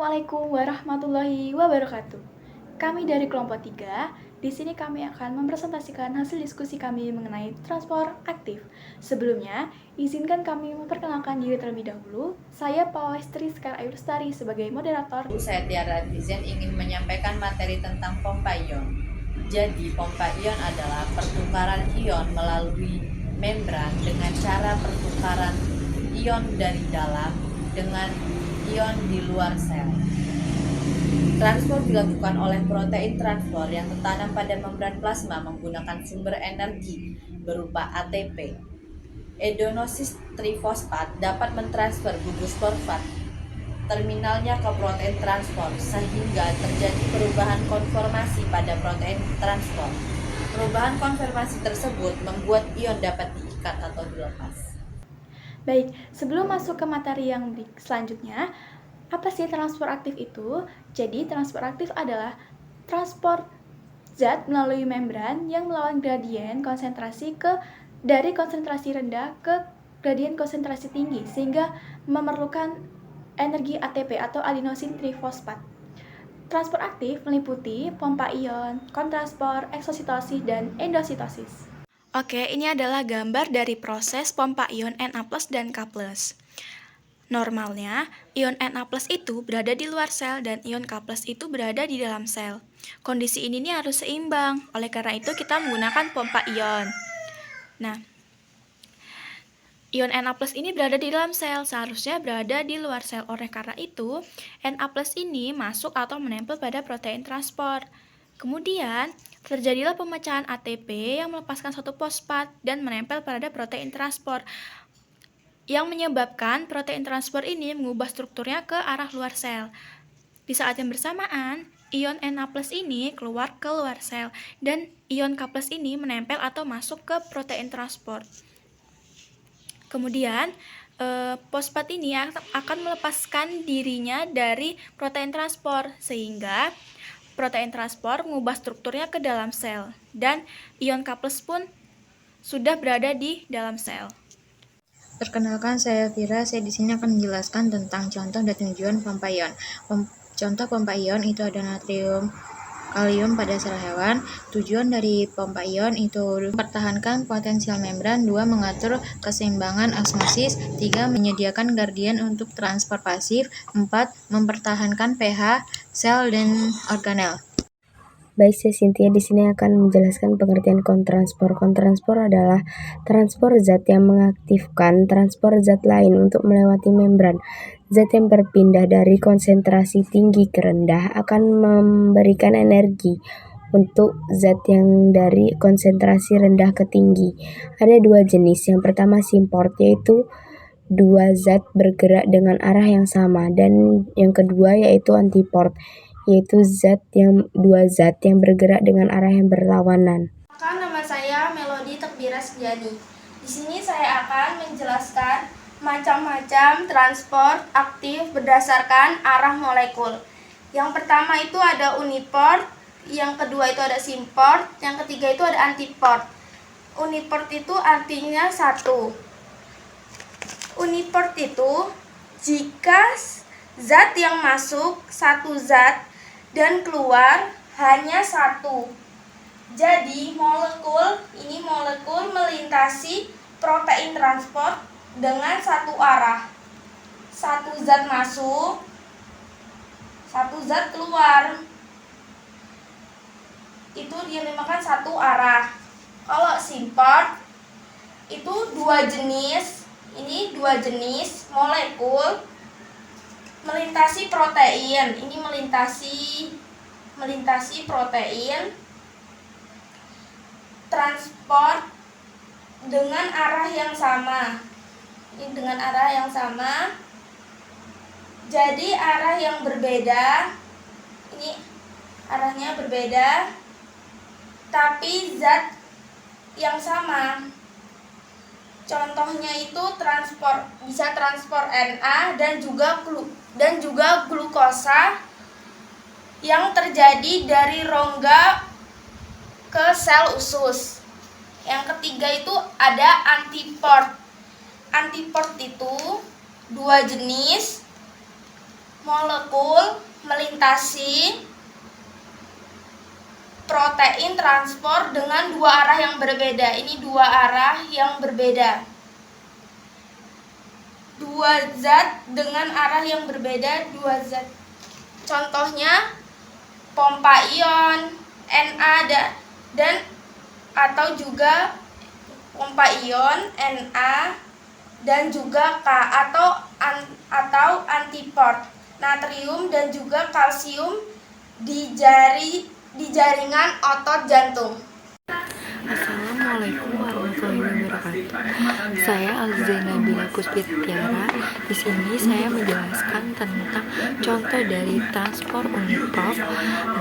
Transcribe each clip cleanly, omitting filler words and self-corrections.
Assalamualaikum warahmatullahi wabarakatuh. Kami dari kelompok 3, di sini kami akan mempresentasikan hasil diskusi kami mengenai transport aktif. Sebelumnya, izinkan kami memperkenalkan diri terlebih dahulu. Saya Pawestri Sekar Ayu Lestari sebagai moderator. Saya Tiara Tizen ingin menyampaikan materi tentang pompa ion. Jadi, pompa ion adalah pertukaran ion melalui membran dengan cara pertukaran ion dari dalam dengan ion di luar sel. Transport dilakukan oleh protein transport yang tertanam pada membran plasma menggunakan sumber energi berupa ATP. Adenosis trifosfat dapat mentransfer gugus fosfat terminalnya ke protein transport sehingga terjadi perubahan konformasi pada protein transport. Perubahan konformasi tersebut membuat ion dapat diikat atau dilepas. Baik, sebelum masuk ke materi yang selanjutnya, apa sih transport aktif itu? Jadi, transport aktif adalah transport zat melalui membran yang melawan gradien konsentrasi dari konsentrasi rendah ke gradien konsentrasi tinggi sehingga memerlukan energi ATP atau adenosin trifosfat. Transport aktif meliputi pompa ion, kontransport, eksositosis, dan endositosis. Oke, ini adalah gambar dari proses pompa ion Na+ dan K+. Normalnya, ion Na+ itu berada di luar sel dan ion K+ itu berada di dalam sel. Kondisi ini harus seimbang, oleh karena itu kita menggunakan pompa ion. Nah, ion Na+ ini berada di dalam sel, seharusnya berada di luar sel. Oleh karena itu, Na+ ini masuk atau menempel pada protein transport. Kemudian, terjadilah pemecahan ATP yang melepaskan satu fosfat dan menempel pada protein transport, yang menyebabkan protein transport ini mengubah strukturnya ke arah luar sel. Di saat yang bersamaan, ion Na+ ini keluar ke luar sel, dan ion K+ ini menempel atau masuk ke protein transport. Kemudian, fosfat ini akan melepaskan dirinya dari protein transport, sehingga protein transport mengubah strukturnya ke dalam sel, dan ion K+ pun sudah berada di dalam sel. Perkenalkan, saya Vira. Saya di sini akan menjelaskan tentang contoh dan tujuan pompa ion. Contoh pompa ion itu ada natrium, kalium pada sel hewan. Tujuan dari pompa ion itu mempertahankan potensial membran, 2. Mengatur keseimbangan osmosis, 3. Menyediakan gradien untuk transport pasif, 4. Mempertahankan pH sel dan organel. Baik, saya Cynthia di sini akan menjelaskan pengertian kontransport. Kontransport adalah transport zat yang mengaktifkan transport zat lain untuk melewati membran. Zat yang berpindah dari konsentrasi tinggi ke rendah akan memberikan energi untuk zat yang dari konsentrasi rendah ke tinggi. Ada dua jenis. Yang pertama symport, yaitu dua zat bergerak dengan arah yang sama, dan yang kedua yaitu antiport, yaitu dua zat yang bergerak dengan arah yang berlawanan. Nama saya Melody Tekbira Sejani. Di sini saya akan menjelaskan macam-macam transport aktif berdasarkan arah molekul. Yang pertama itu ada uniport, yang kedua itu ada symport, yang ketiga itu ada antiport. Uniport itu artinya satu. Uniport itu jika zat yang masuk satu zat dan keluar hanya satu. Jadi molekul melintasi protein transport dengan satu arah. Satu zat masuk, satu zat keluar. Itu dinamakan satu arah. Kalau symport itu dua jenis. Ini dua jenis molekul melintasi protein. Ini melintasi protein, transport dengan arah yang sama. Ini dengan arah yang sama. Jadi arah yang berbeda. Ini arahnya berbeda, tapi zat yang sama. Contohnya itu bisa transport Na dan juga glukosa yang terjadi dari rongga ke sel usus. Yang ketiga itu ada antiport. Antiport itu dua jenis molekul melintasi protein transport dengan dua arah yang berbeda. Ini dua arah yang berbeda. Dua zat dengan arah yang berbeda, dua zat. Contohnya pompa ion, Na dan atau juga pompa ion, Na dan juga K atau antiport, natrium dan juga kalsium di jaringan otot jantung. Assalamualaikum warahmatullahi wabarakatuh. Saya Alzaina Bila Puspitiara. Di sini saya menjelaskan tentang contoh dari transport uniprof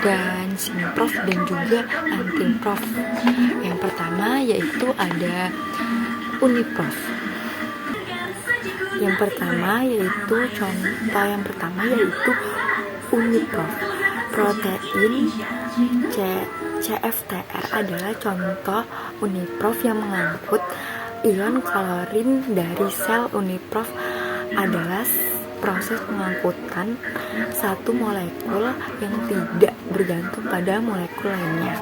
dan simprof dan juga antiprof. Yang pertama yaitu ada uniprof. Yang pertama yaitu uniprof. Protein CFTR adalah contoh uniprof yang mengangkut ion klorin dari sel. Uniprof adalah proses pengangkutan satu molekul yang tidak bergantung pada molekul lainnya.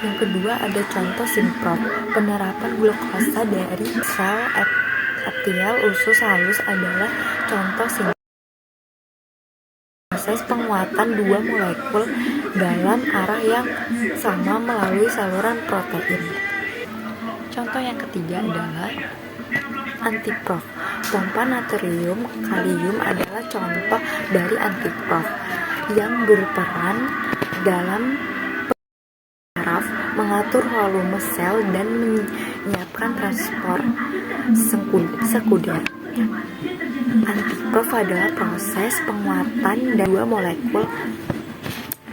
Yang kedua ada contoh simprof. Penerapan glukosa dari sel epithelial usus halus adalah contoh simprof. Proses penguatan dua molekul dalam arah yang sama melalui saluran protein. Contoh yang ketiga adalah antiprof. Pompa natrium kalium adalah contoh dari antiprof yang berperan dalam saraf, mengatur volume sel dan menyiapkan transport sekunder. Antiprof adalah proses penguatan dua molekul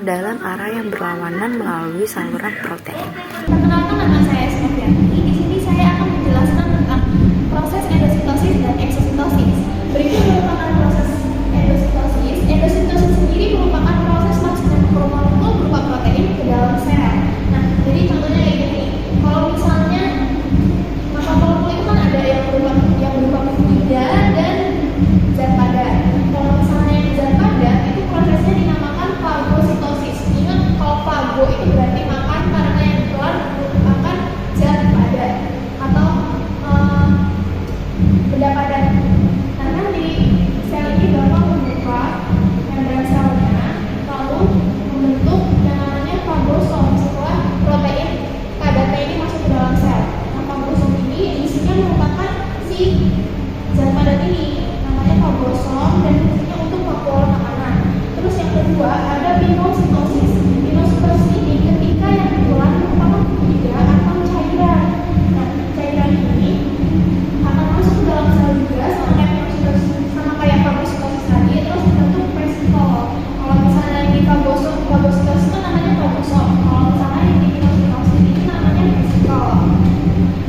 dalam arah yang berlawanan melalui saluran protein. Perkenalkan, nama saya Sofiani. Di sini saya akan menjelaskan tentang proses endositosis dan eksositosis. Berikut merupakan proses endositosis. Endositosis sendiri merupakan proses masuknya makromolekul berupa protein ke dalam sel. Nah, jadi contohnya kayak gini. Kalau misalnya makromolekul itu kan ada yang berupa peptida dan zat padat. Kalau misalnya yang zat padat itu prosesnya dinamakan fagositosis. Ingat, kalau fago itu berarti makan, karena yang keluar merupakan zat padat atau benda padat. Karena di sel ini bakal membuka membran selnya, lalu membentuk yang namanya fagosom setelah protein padatnya ini masuk ke dalam sel. Nah, fagosom ini isinya merupakan si zat padat ini, namanya fagosom, dan fungsinya untuk vakuola makanan. Terus yang kedua ada pinositosis. Pinositosis ini ketika yang keluar merupakan fluida atau cairan. Nah, cairan ini akan masuk ke dalam sel juga sama kayak fagositosis tadi, terus membentuk vesikel. Kalau misalnya yang di fagositosis itu namanya fagosom. Kalau misalnya yang di pinositosis ini namanya vesikel.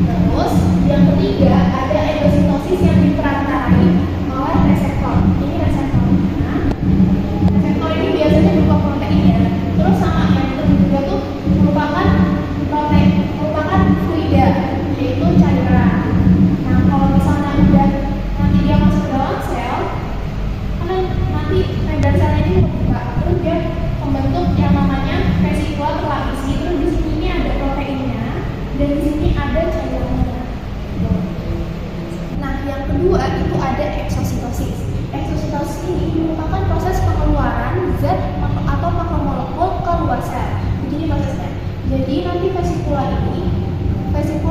Terus yang ketiga ada endositosis yang diperantarai oleh reseptor. Ini reseptornya. Reseptor ini biasanya berupa protein ya. Terus sama yang ketiga tuh merupakan fluida, yaitu cairan. Nah, kalau misalnya udah nanti dia masuk ke dalam sel, karena nanti membran selnya ini terbuka, terus dia membentuk yang namanya vesikula terlapisi. Terus di sini ini ada proteinnya dan di sini ada cairannya. Nah, yang kedua itu ada eksositosis. Eksositosis ini merupakan proses pengeluaran zat atau makromolekul ke luar sel. Begini prosesnya. Jadi nanti vesikula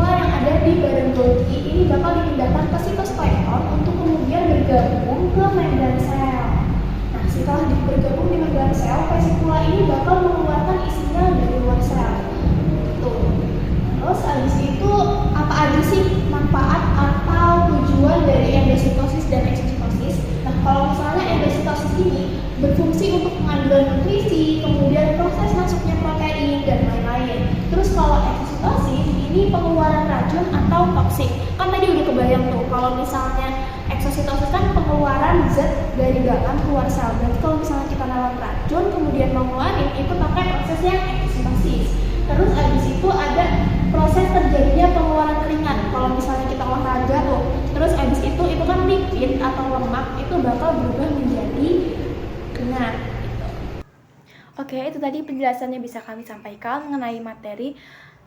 yang ada di badan Golgi ini bakal dipindahkan ke sitoskeleton untuk kemudian bergabung ke membran sel. Nah, setelah bergabung di membran sel, vesikula ini bakal mengeluarkan isinya dari luar sel. Tuh. Terus habis itu apa aja sih manfaat atau tujuan dari endositosis dan eksositosis? Nah, kalau misalnya endositosis ini berfungsi untuk pengambilan nutrisi, kemudian proses masuknya protein dan lain-lain. Terus kalau eksositosis ini pengeluaran racun atau toksik. Kan tadi udah kebayang tuh, kalau misalnya eksositosis kan pengeluaran zat dari dalam keluar sel. Berarti kalau misalnya kita nalar racun kemudian mau ngeluarin, itu pakai prosesnya eksositosis. Terus habis itu ada proses terjadinya pengeluaran keringat. Kalau misalnya kita olahraga tuh, Terus abis itu kan lipid atau lemak itu bakal berubah menjadi minyak gitu. Oke, itu tadi penjelasannya bisa kami sampaikan mengenai materi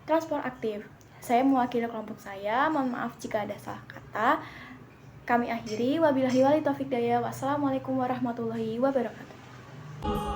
transport aktif. Saya mewakili kelompok saya, mohon maaf jika ada salah kata. Kami akhiri, wabillahi wali taufiq daya, wassalamualaikum warahmatullahi wabarakatuh.